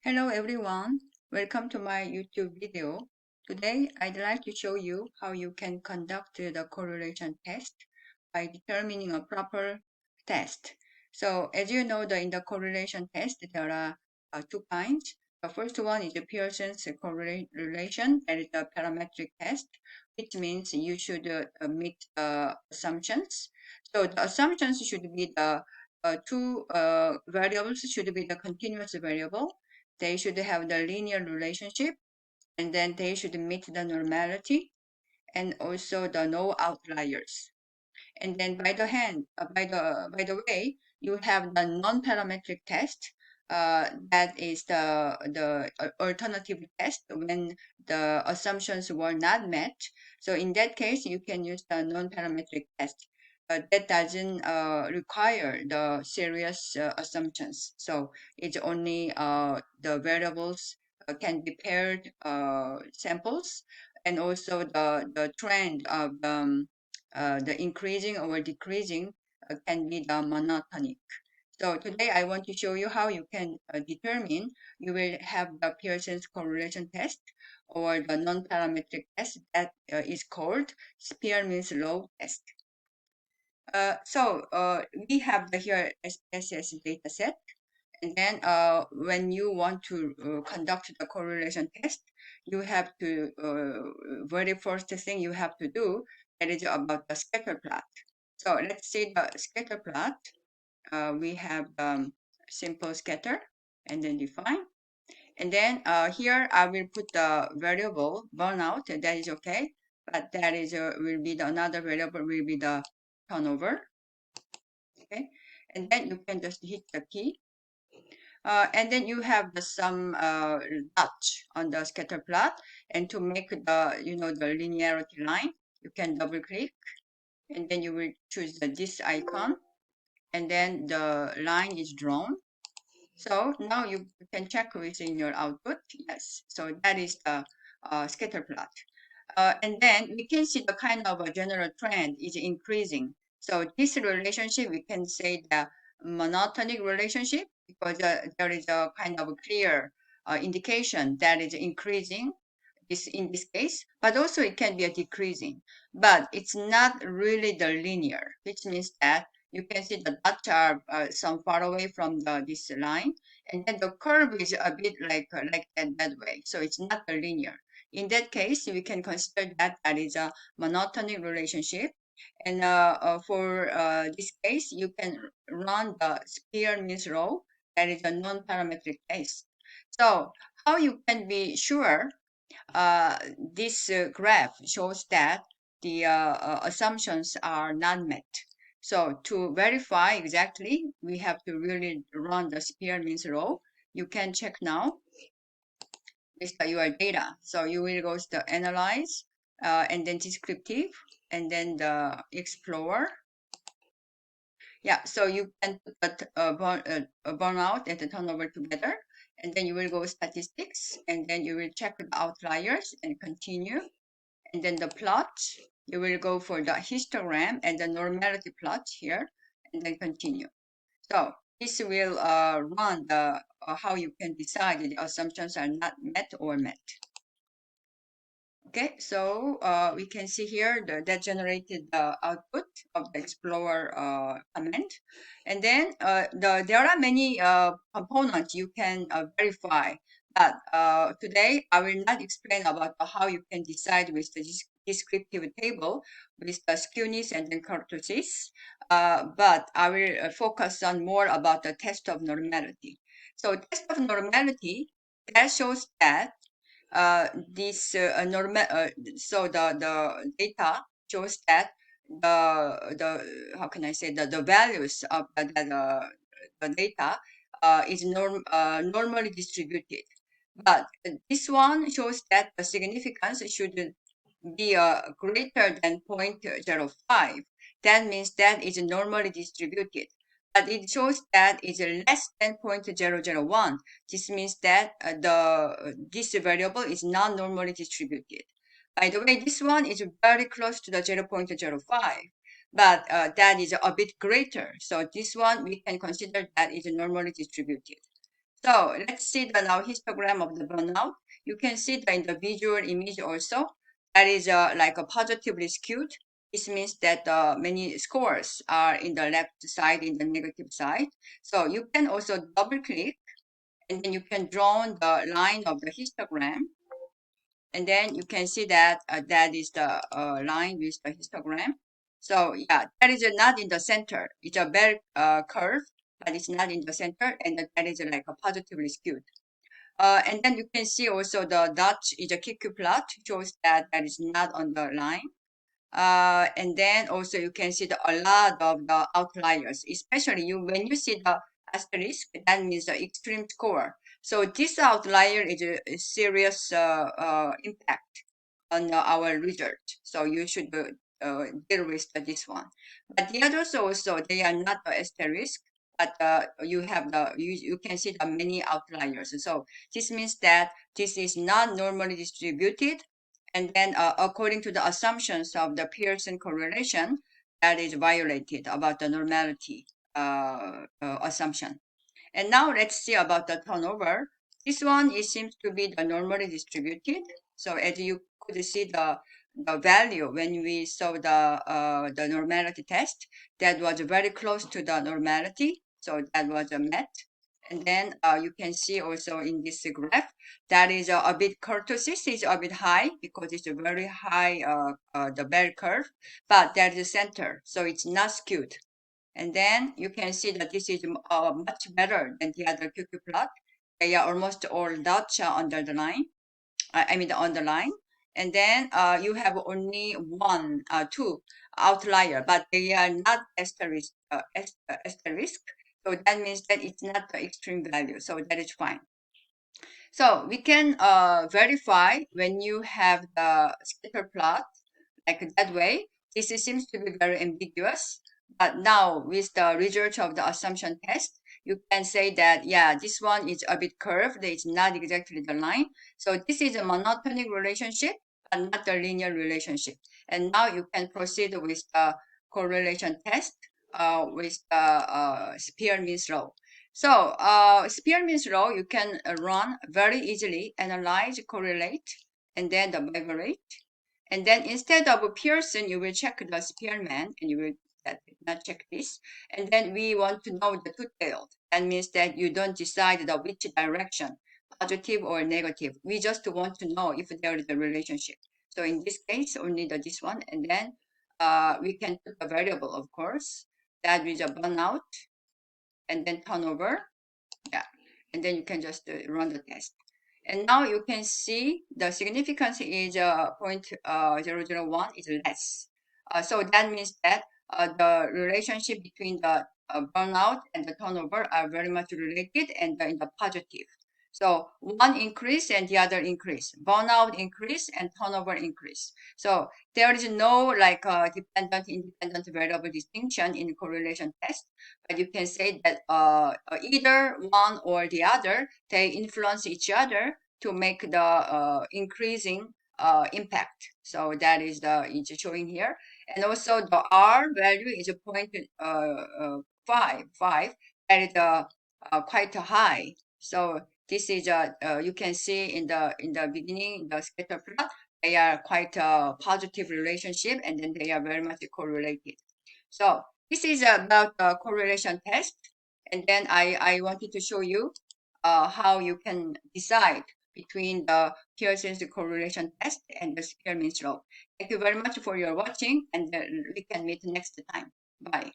Hello everyone, welcome to my YouTube video. Today I'd like to show you how you can conduct the correlation test by determining a proper test. So as you know, in the correlation test there are two kinds. The first one is the Pearson's correlation, that is the parametric test, which means you should meet assumptions. So the assumptions should be the two variables should be the continuous variable. They should have the linear relationship, and then they should meet the normality and also the no outliers. And then by the way, you have the non-parametric test. That is the alternative test when the assumptions were not met. So in that case, you can use the non-parametric test. That doesn't require the serious assumptions. So it's only the variables can be paired samples, and also the trend of the increasing or decreasing can be the monotonic. So today I want to show you how you can determine. You will have the Pearson's correlation test or the non-parametric test that is called Spearman's law test. We have here SPSS data set. And then when you want to conduct the correlation test, you have to, very first thing you have to do, that is about the scatter plot. So let's see the scatter plot. We have simple scatter and then define. And then here I will put the variable burnout, that is okay. But that is will be the another variable will be the turnover. Okay. And then you can just hit the key. And then you have some dots on the scatter plot, and to make the linearity line, you can double click, and then you will choose this icon, and then the line is drawn. So now you can check within your output. Yes, so that is the scatter plot. And then we can see the kind of a general trend is increasing. So this relationship, we can say the monotonic relationship, because there is a kind of a clear indication that is increasing this in this case, but also it can be a decreasing, but it's not really the linear, which means that you can see the dots are some far away from this line, and then the curve is a bit like that way. So it's not a linear. In that case, we can consider that is a monotonic relationship. And for this case, you can run the Spearman's law, that is a non-parametric case. So how you can be sure this graph shows that the assumptions are not met. So to verify exactly, we have to really run the Spearman's law. You can check now with your data. So you will go to the analyze, and then descriptive, and then the explorer. Yeah, so you can put the burnout and the turnover together, and then you will go statistics, and then you will check the outliers and continue. And then the plot, you will go for the histogram and the normality plot here, and then continue. So this will run the how you can decide the assumptions are not met or met. Okay, so we can see here that generated the output of the Explorer command. And then there are many components you can verify. But today, I will not explain about how you can decide with the descriptive table with the skewness and then kurtosis. But I will focus on more about the test of normality. So test of normality, that shows that this normal so the data shows that the how can I say the values of the data is normally distributed, but this one shows that the significance should be greater than 0.05. That means that is normally distributed. But it shows that it's less than 0.001. This means that this variable is not normally distributed. By the way, this one is very close to the 0.05, but that is a bit greater. So this one we can consider that is normally distributed. So let's see the now histogram of the burnout. You can see the individual image also. That is like a positively skewed. This means that many scores are in the left side, in the negative side. So you can also double click and then you can draw the line of the histogram. And then you can see that that is the line with the histogram. So yeah, that is not in the center. It's a bell curve, but it's not in the center, and that is like a positively skewed. And then you can see also the dot is a QQ plot, shows that that is not on the line. And then also you can see a lot of the outliers, especially you when you see the asterisk, that means the extreme score. So this outlier is a serious impact on our result. So you should deal with this one. But the others also, they are not the asterisk, but you have you can see the many outliers. So this means that this is not normally distributed, and then according to the assumptions of the Pearson correlation, that is violated about the normality assumption. And now let's see about the turnover. This one, it seems to be the normally distributed. So as you could see the value when we saw the normality test, that was very close to the normality. So that was a met. And then you can see also in this graph that is a bit kurtosis is a bit high because it's a very high the bell curve, but that is the center, so it's not skewed. And then you can see that this is much better than the other QQ plot. They are almost all dots under the line. I mean on the line. And then you have only two outlier, but they are not asterisk. So that means that it's not the extreme value. So that is fine. So we can verify when you have the scatter plot like that way. This seems to be very ambiguous. But now with the result of the assumption test, you can say that, yeah, this one is a bit curved. It's not exactly the line. So this is a monotonic relationship, but not a linear relationship. And now you can proceed with the correlation test with the Spearman's law. So Spearman's law, you can run very easily, analyze, correlate, and then the migrate. And then instead of Pearson, you will check the Spearman, and you will not check this. And then we want to know the two-tailed. That means that you don't decide the which direction, positive or negative. We just want to know if there is a relationship. So in this case, only this one. And then we can put a variable, of course, that is a burnout, and then turnover. Yeah. And then you can just run the test. And now you can see the significance is 0.001 is less. So that means that the relationship between the burnout and the turnover are very much related and in the positive. So one increase and the other increase. Burnout increase and turnover increase. So there is no like dependent independent variable distinction in correlation test, but you can say that either one or the other, they influence each other to make the increasing impact. So that is the it's showing here, and also the R value is a point five. That is quite high. So this is you can see in the beginning the scatter plot. They are quite a positive relationship, and then they are very much correlated. So this is about the correlation test. And then I wanted to show you how you can decide between the Pearson's correlation test and the Spearman's law. Thank you very much for your watching, and we can meet next time. Bye.